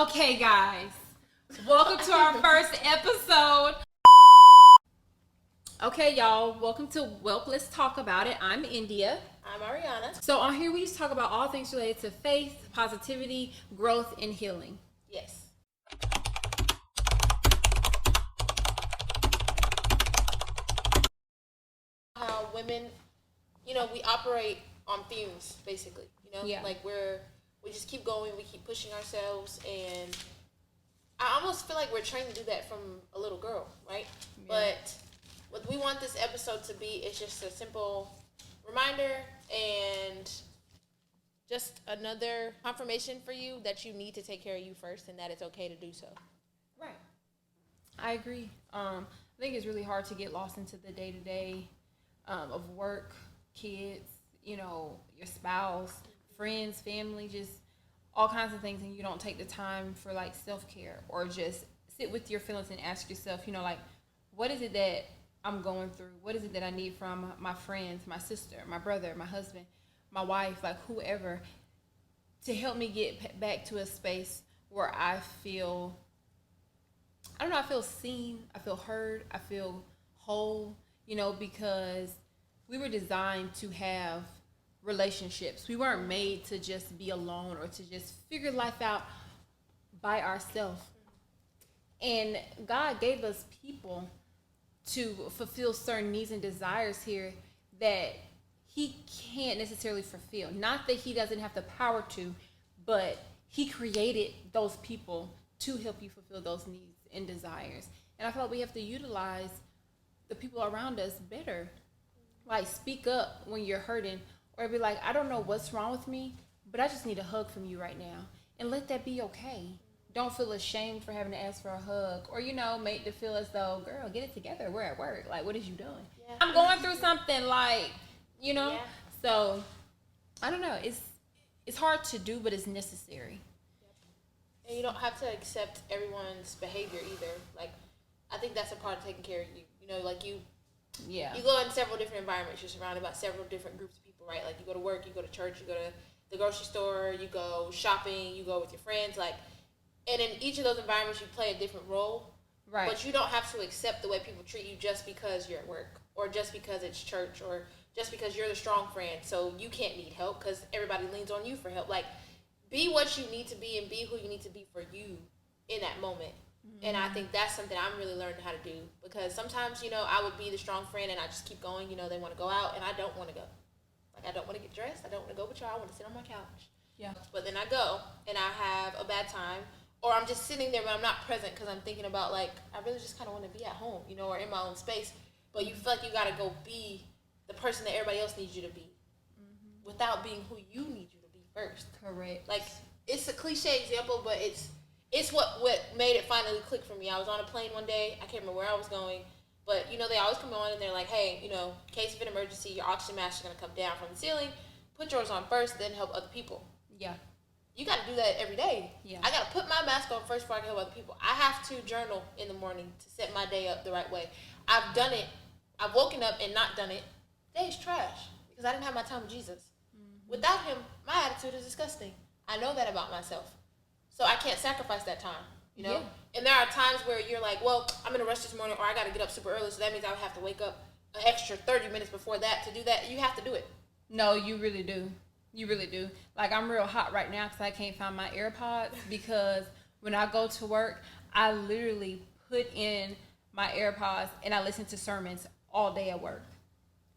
Okay, guys, welcome to our first episode. Okay, y'all, welcome to Welp. Let's talk about it. I'm India. I'm Ariana. So on here, we just talk about all things related to faith, positivity, growth, and healing. Yes. How women, we operate on fumes, basically. Yeah. Like we just keep going, we keep pushing ourselves, and I almost feel like we're trained to do that from a little girl, right? Yeah. But what we want this episode to be is just a simple reminder and just another confirmation for you that you need to take care of you first and that it's okay to do so. Right. I agree. I think it's really hard to get lost into the day-to-day of work, kids, your spouse, friends, family, just all kinds of things, and you don't take the time for like self-care or just sit with your feelings and ask yourself, what is it that I'm going through? What is it that I need from my friends, my sister, my brother, my husband, my wife, like whoever, to help me get back to a space where I feel, I feel seen, I feel heard, I feel whole, because we were designed to have relationships. We weren't made to just be alone or to just figure life out by ourselves. And God gave us people to fulfill certain needs and desires here that he can't necessarily fulfill. Not that he doesn't have the power to, but he created those people to help you fulfill those needs and desires. And I feel like we have to utilize the people around us better. Like, speak up when you're hurting, or be like, I don't know what's wrong with me, but I just need a hug from you right now. And let that be okay. Don't feel ashamed for having to ask for a hug, or, make it feel as though, girl, get it together. We're at work. Like, what is you doing? Yeah. I'm going through something, like, Yeah. So, I don't know. It's hard to do, but it's necessary. Yep. And you don't have to accept everyone's behavior either. Like, I think that's a part of taking care of you. You go in several different environments. You're surrounded by several different groups of people, right? Like, you go to work, you go to church, you go to the grocery store, you go shopping, you go with your friends, like. And in each of those environments, you play a different role. Right. But you don't have to accept the way people treat you just because you're at work, or just because it's church, or just because you're the strong friend, so you can't need help because everybody leans on you for help. Like, be what you need to be and be who you need to be for you in that moment. Mm-hmm. And I think that's something I'm really learning how to do, because sometimes, I would be the strong friend and I just keep going. They want to go out and I don't want to go. Like, I don't want to get dressed. I don't want to go with y'all. I want to sit on my couch. Yeah. But then I go and I have a bad time. Or I'm just sitting there, but I'm not present because I'm thinking about, like, I really just kind of want to be at home, or in my own space. But you feel like you got to go be the person that everybody else needs you to be, mm-hmm. without being who you need you to be first. Correct. Like, it's a cliche example, but it's what made it finally click for me. I was on a plane one day. I can't remember where I was going. But, they always come on and they're like, hey, in case of an emergency, your oxygen mask is going to come down from the ceiling. Put yours on first, then help other people. Yeah. You got to do that every day. Yeah. I got to put my mask on first before I can help other people. I have to journal in the morning to set my day up the right way. I've done it. I've woken up and not done it. Day's trash because I didn't have my time with Jesus. Mm-hmm. Without him, my attitude is disgusting. I know that about myself. So I can't sacrifice that time, Yeah. And there are times where you're like, well, I'm in a rush this morning, or I got to get up super early, so that means I would have to wake up an extra 30 minutes before that to do that. You have to do it. No, you really do. You really do. Like, I'm real hot right now because I can't find my AirPods, because when I go to work, I literally put in my AirPods and I listen to sermons all day at work.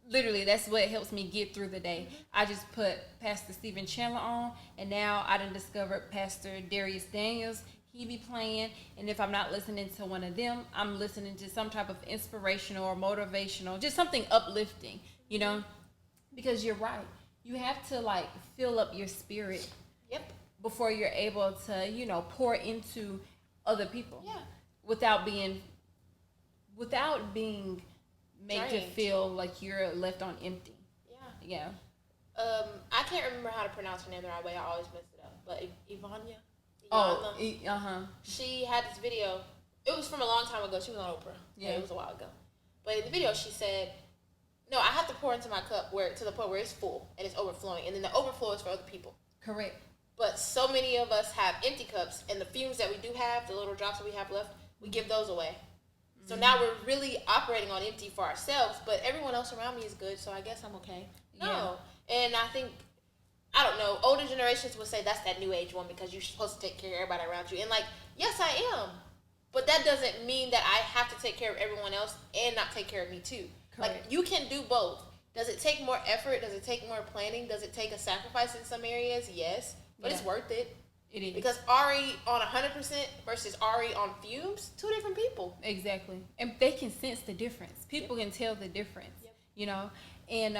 Literally, that's what helps me get through the day. Mm-hmm. I just put Pastor Stephen Chandler on, and now I done discovered Pastor Darius Daniels. He be playing, and if I'm not listening to one of them, I'm listening to some type of inspirational or motivational, just something uplifting, because you're right. You have to, like, fill up your spirit. Yep. Before you're able to, pour into other people. Yeah. Without being made Drained. to feel like you're left on empty. Yeah. I can't remember how to pronounce her name the right way. I always mess it up. But Ivania. She had this video. It was from a long time ago. She was on Oprah. Yeah. It was a while ago. But in the video, she said, no, I have to pour into my cup to the point where it's full and it's overflowing. And then the overflow is for other people. Correct. But so many of us have empty cups, and the fumes that we do have, the little drops that we have left, we give those away. So now we're really operating on empty for ourselves, but everyone else around me is good, so I guess I'm okay. No. Yeah. And I think, I don't know, older generations would say that's that new age one because you're supposed to take care of everybody around you. And like, yes, I am. But that doesn't mean that I have to take care of everyone else and not take care of me too. Correct. Like, you can do both. Does it take more effort? Does it take more planning? Does it take a sacrifice in some areas? Yes. But it's worth it. It is. Because Ari on 100% versus Ari on fumes, two different people. Exactly. And they can sense the difference. People can tell the difference, you know. And,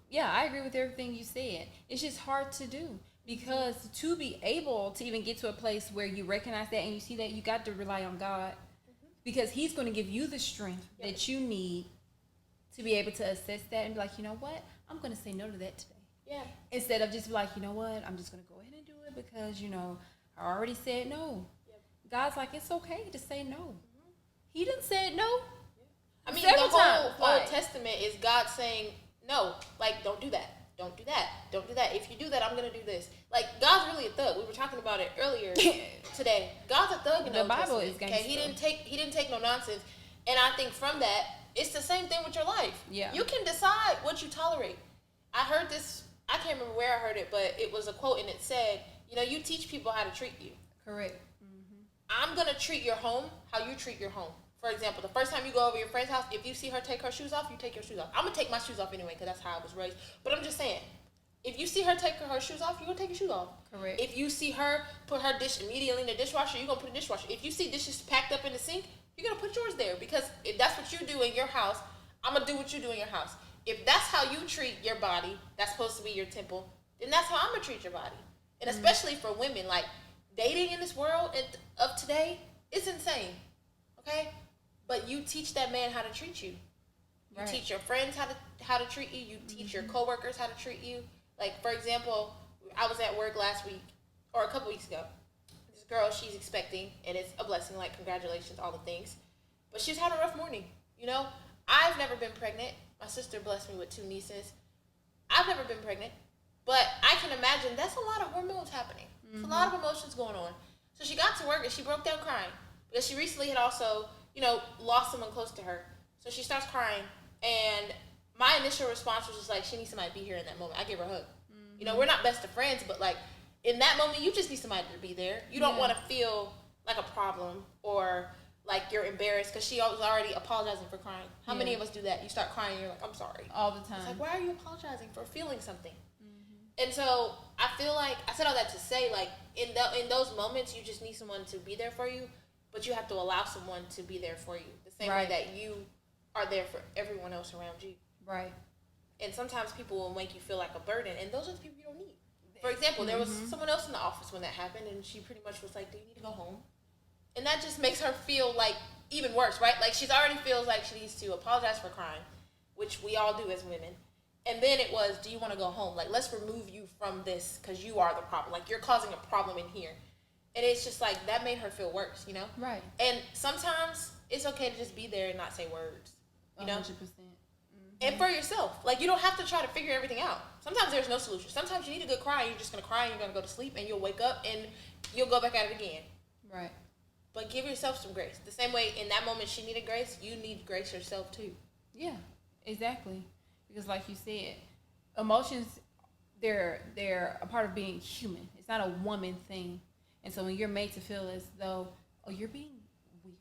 yeah, I agree with everything you said. It's just hard to do because to be able to even get to a place where you recognize that and you see that, you got to rely on God because he's going to give you the strength that you need to be able to assess that and be like, you know what? I'm going to say no to that today. Yeah. Instead of just be like, you know what? I'm just going to go ahead and do it because, you know, I already said no. Yep. God's like, it's okay to say no. Mm-hmm. He didn't say no. I mean, the whole Old Testament is God saying no. Like, don't do that. Don't do that. Don't do that. If you do that, I'm going to do this. Like, God's really a thug. We were talking about it earlier today. God's a thug in the Bible is gangster. Okay? He didn't take no nonsense. And I think from that, it's the same thing with your life. Yeah. You can decide what you tolerate. I heard this, I can't remember where I heard it, but it was a quote and it said, you know, you teach people how to treat you. Correct. Mm-hmm. I'm going to treat your home how you treat your home. For example, the first time you go over your friend's house, if you see her take her shoes off, you take your shoes off. I'm going to take my shoes off anyway because that's how I was raised. But I'm just saying, if you see her take her shoes off, you're going to take your shoes off. Correct. If you see her put her dish immediately in the dishwasher, you're going to put a dishwasher. If you see dishes packed up in the sink, you're going to put yours there because if that's what you do in your house, I'm going to do what you do in your house. If that's how you treat your body, that's supposed to be your temple, then that's how I'm going to treat your body. And especially for women, like, dating in this world of today, it's insane, okay? But you teach that man how to treat you. You teach your friends how to treat you. You teach your coworkers how to treat you. Like, for example, I was at work last week, or a couple weeks ago. This girl, she's expecting, and it's a blessing, like, congratulations, all the things. But she's had a rough morning, you know? I've never been pregnant. My sister blessed me with 2 nieces. I've never been pregnant. But I can imagine that's a lot of hormones happening. It's a lot of emotions going on. So she got to work and she broke down crying. Because she recently had also, you know, lost someone close to her. So she starts crying. And my initial response was just like, she needs somebody to be here in that moment. I give her a hug. You know, we're not best of friends, but like, in that moment, you just need somebody to be there. You don't want to feel like a problem or like you're embarrassed because she was already apologizing for crying. How many of us do that? You start crying and you're like, I'm sorry. All the time. It's like, why are you apologizing for feeling something? And so I feel like, I said all that to say, like, in those moments, you just need someone to be there for you, but you have to allow someone to be there for you. The same way that you are there for everyone else around you. Right. And sometimes people will make you feel like a burden, and those are the people you don't need. For example, there was someone else in the office when that happened, and she pretty much was like, do you need to go home? And that just makes her feel like even worse, right? Like, she's already feels like she needs to apologize for crying, which we all do as women. And then it was, do you want to go home? Like, let's remove you from this because you are the problem. Like, you're causing a problem in here. And it's just like, that made her feel worse, you know? Right. And sometimes it's okay to just be there and not say words, you know? 100%. And for yourself. Like, you don't have to try to figure everything out. Sometimes there's no solution. Sometimes you need a good cry and you're just going to cry and you're going to go to sleep and you'll wake up and you'll go back at it again. Right. But give yourself some grace. The same way in that moment she needed grace, you need grace yourself too. Yeah, exactly. Because like you said, emotions, they're a part of being human. It's not a woman thing. And so when you're made to feel as though, oh, you're being weird.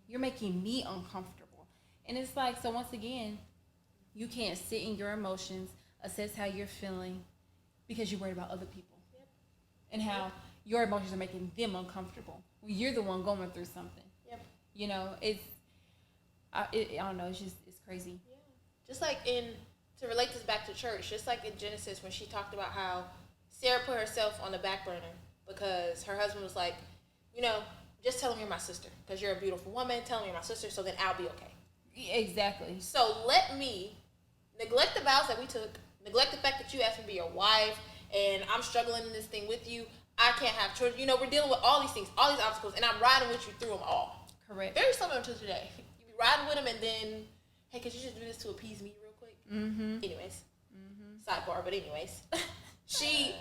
You're making me uncomfortable. And it's like, so once again, you can't sit in your emotions, assess how you're feeling because you're worried about other people. Yep. And how your emotions are making them uncomfortable. Well, you're the one going through something. Yep. You know, I don't know, it's crazy. Yeah. Just like to relate this back to church, just like in Genesis when she talked about how Sarah put herself on the back burner because her husband was like, you know, just tell him you're my sister because you're a beautiful woman. Tell him you're my sister so then I'll be okay. Exactly. So let me neglect the vows that we took, neglect the fact that you asked me to be your wife and I'm struggling in this thing with you. I can't have children. You know, we're dealing with all these things, all these obstacles, and I'm riding with you through them all. Correct. Very similar to today. You be riding with them and then, hey, could you just do this to appease me real quick? Anyways, sidebar, but anyways, she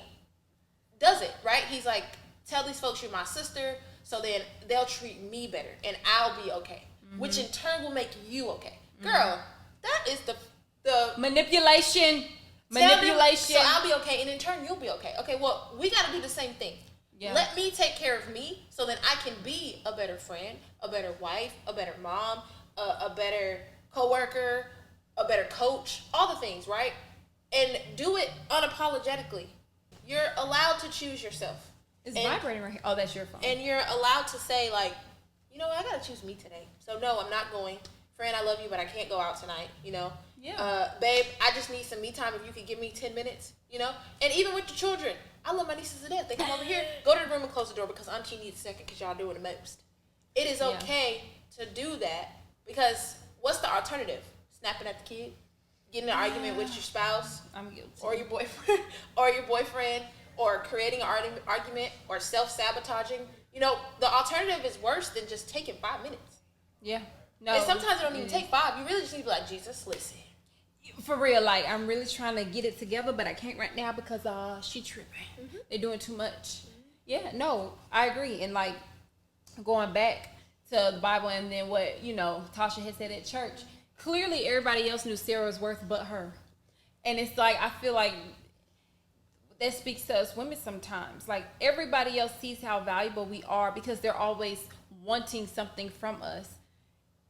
does it, right? right? He's like, tell these folks you're my sister, so then they'll treat me better, and I'll be okay, which in turn will make you okay. Girl, that is the manipulation. So I'll be okay, and in turn you'll be okay. Okay, well, we got to do the same thing. Yeah. Let me take care of me, so then I can be a better friend, a better wife, a better mom, a better coworker, a better coach, all the things, right? And do it unapologetically. You're allowed to choose yourself. It's vibrating right here. Oh, that's your phone. And you're allowed to say, like, you know what, I got to choose me today. So, no, I'm not going. Friend, I love you, but I can't go out tonight, you know? Yeah. Babe, I just need some me time. If you could give me 10 minutes, you know? And even with your children, I love my nieces to death. They come over here, go to the room and close the door because Auntie needs a second because y'all doing the most. It is okay to do that because what's the alternative? Snapping at the kid? Getting in an argument with your spouse? I'm guilty. Or your boyfriend, or creating an argument, or self-sabotaging. You know, the alternative is worse than just taking 5 minutes. Yeah. No. And sometimes it don't even take 5. You really just need to be like, Jesus, listen. For real, like, I'm really trying to get it together, but I can't right now because she tripping. They're doing too much. Yeah, no, I agree. And, like, going back to the Bible and then what, you know, Tasha had said at church, clearly everybody else knew Sarah's worth but her. And it's like, I feel like that speaks to us women sometimes. Like, everybody else sees how valuable we are because they're always wanting something from us.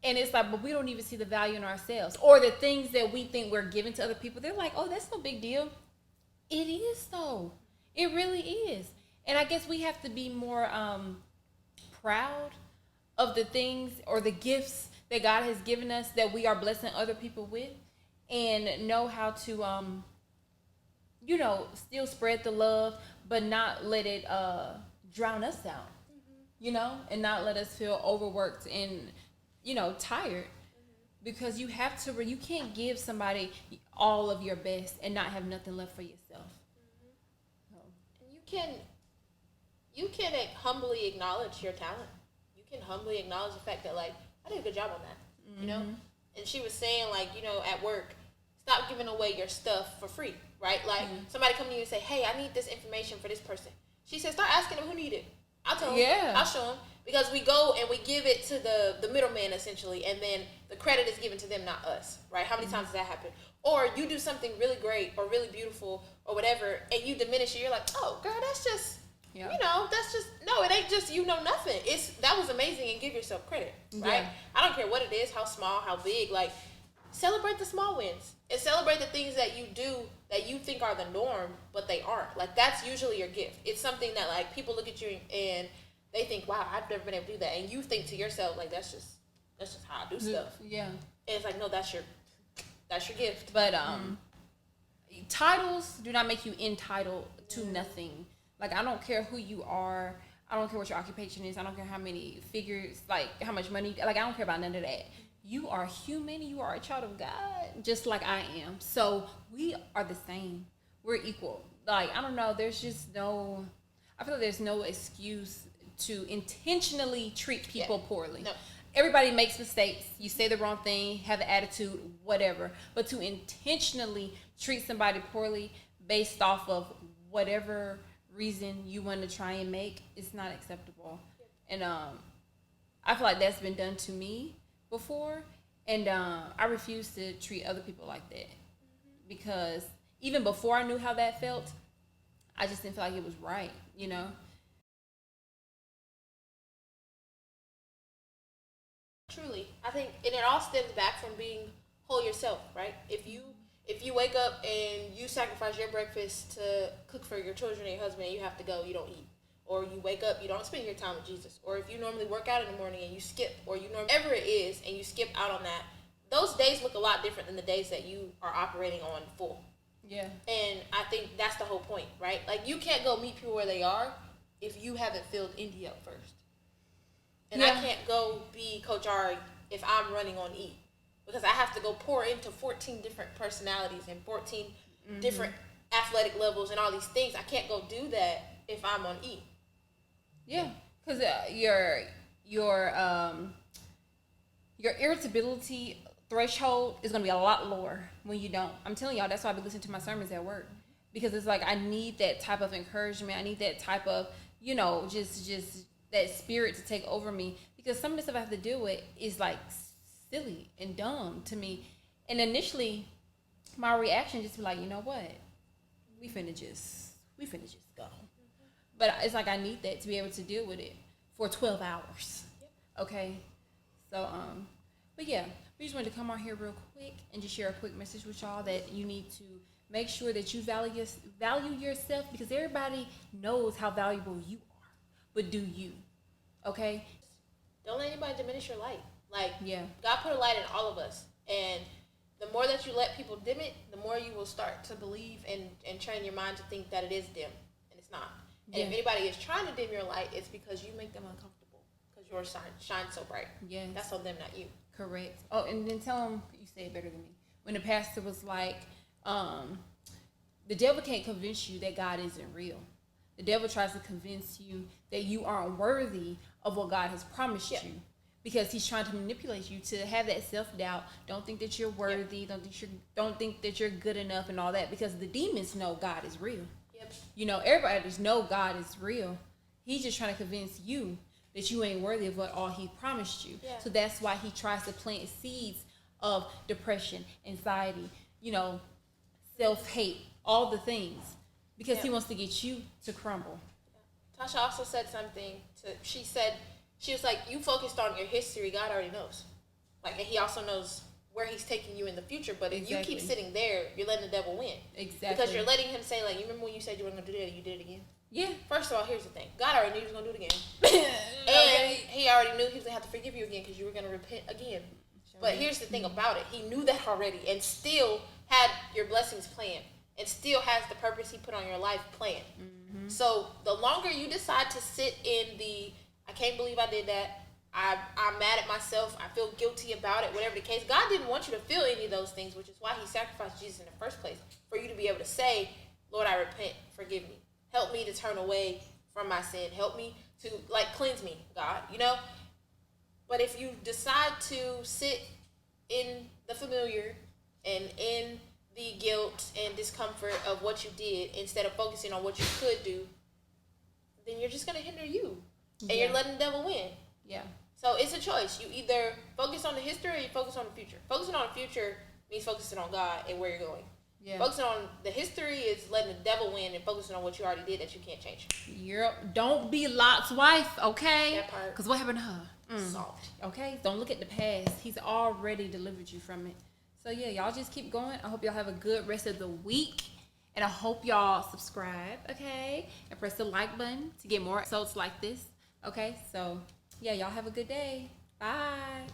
And it's like, but we don't even see the value in ourselves. Or the things that we think we're giving to other people, they're like, oh, that's no big deal. It is, though. It really is. And I guess we have to be more proud of the things or the gifts that God has given us that we are blessing other people with, and know how to, you know, still spread the love, but not let it drown us out, you know, and not let us feel overworked and, you know, tired, because you have to, you can't give somebody all of your best and not have nothing left for yourself. And you can humbly acknowledge your talent. You can humbly acknowledge the fact that, like, I did a good job on that, you know? And she was saying, like, you know, at work, stop giving away your stuff for free, right? Like, somebody come to you and say, hey, I need this information for this person. She said, start asking them who need it. I'll tell them. Yeah. I'll show them. Because we go and we give it to the middleman, essentially, and then the credit is given to them, not us, right? How many times does that happen? Or you do something really great or really beautiful or whatever, and you diminish it. You're like, oh, girl, that's just, you know, that's just, no, it ain't just, you know, nothing. That was amazing, and give yourself credit, right? Yeah. I don't care what it is, how small, how big. Like, celebrate the small wins and celebrate the things that you do that you think are the norm, but they aren't. Like, that's usually your gift. It's something that, like, people look at you and they think, wow, I've never been able to do that. And you think to yourself, like, that's just how I do stuff. Yeah. And it's like, no, that's your gift. But titles do not make you entitled to nothing. Like, I don't care who you are. I don't care what your occupation is. I don't care how many figures, like, how much money. Like, I don't care about none of that. You are human. You are a child of God, just like I am. So we are the same. We're equal. Like, I don't know. There's just no, I feel like there's no excuse to intentionally treat people poorly. No. Everybody makes mistakes. You say the wrong thing, have an attitude, whatever. But to intentionally treat somebody poorly based off of whatever reason you want to try and make is not acceptable. And I feel like that's been done to me before. And I refuse to treat other people like that. Because even before I knew how that felt, I just didn't feel like it was right, you know? Truly, I think, and it all stems back from being whole yourself, right? If you wake up and you sacrifice your breakfast to cook for your children and your husband, and you have to go, you don't eat, or you wake up, you don't spend your time with Jesus, or if you normally work out in the morning and you skip, or you normally, whatever it is, and you skip out on that, those days look a lot different than the days that you are operating on full. Yeah. And I think that's the whole point, right? Like, you can't go meet people where they are if you haven't filled India up first. And I can't go be Coach Ari if I'm running on E, because I have to go pour into 14 different personalities and 14 different athletic levels and all these things. I can't go do that if I'm on E. Yeah, because your irritability threshold is going to be a lot lower when you don't. I'm telling y'all, that's why I be listening to my sermons at work, because it's like I need that type of encouragement. I need that type of, just that spirit to take over me, because some of the stuff I have to deal with is like silly and dumb to me. And initially, my reaction just be like, you know what, we finna just go. But it's like I need that to be able to deal with it for 12 hours. Okay, so but yeah, we just wanted to come on here real quick and just share a quick message with y'all that you need to make sure that you value yourself, because everybody knows how valuable you are, but do you? Okay, don't let anybody diminish your light. Like, yeah, God put a light in all of us, and the more that you let people dim it, the more you will start to believe and train your mind to think that it is dim, and it's not. And if anybody is trying to dim your light, it's because you make them uncomfortable, because yours shines so bright. Yeah, that's on them, not you. Correct. Oh, and then tell them, you say it better than me, when the pastor was like, the devil can't convince you that God isn't real. The devil tries to convince you that you aren't worthy of what God has promised you, because he's trying to manipulate you to have that self-doubt. Don't think that you're worthy. Don't think that you're good enough and all that, because the demons know God is real. Everybody just know God is real. He's just trying to convince you that you ain't worthy of what all he promised you. So that's why he tries to plant seeds of depression, anxiety, self-hate, all the things, because he wants to get you to crumble. Tasha also said something she was like, you focused on your history, God already knows. Like, and he also knows where he's taking you in the future, but if you keep sitting there, you're letting the devil win. Exactly. Because you're letting him say, like, you remember when you said you weren't going to do that and you did it again? Yeah. First of all, here's the thing. God already knew he was going to do it again. And he already knew he was going to have to forgive you again because you were going to repent again. But here's the thing about it. He knew that already and still had your blessings planned and still has the purpose he put on your life planned. Mm-hmm. So the longer you decide to sit in the, I can't believe I did that, I'm mad at myself, I feel guilty about it, whatever the case, God didn't want you to feel any of those things, which is why he sacrificed Jesus in the first place, for you to be able to say, Lord, I repent, forgive me. Help me to turn away from my sin. Help me to, cleanse me, God, But if you decide to sit in the familiar and in the guilt and discomfort of what you did instead of focusing on what you could do, then you're just going to hinder you. And you're letting the devil win. Yeah. So it's a choice. You either focus on the history or you focus on the future. Focusing on the future means focusing on God and where you're going. Yeah. Focusing on the history is letting the devil win, and focusing on what you already did that you can't change. Don't be Lot's wife, okay? That part. Because what happened to her? Salt. Okay? Don't look at the past. He's already delivered you from it. So, yeah, y'all just keep going. I hope y'all have a good rest of the week. And I hope y'all subscribe, okay? And press the like button to get more episodes like this, okay? So, yeah, y'all have a good day. Bye.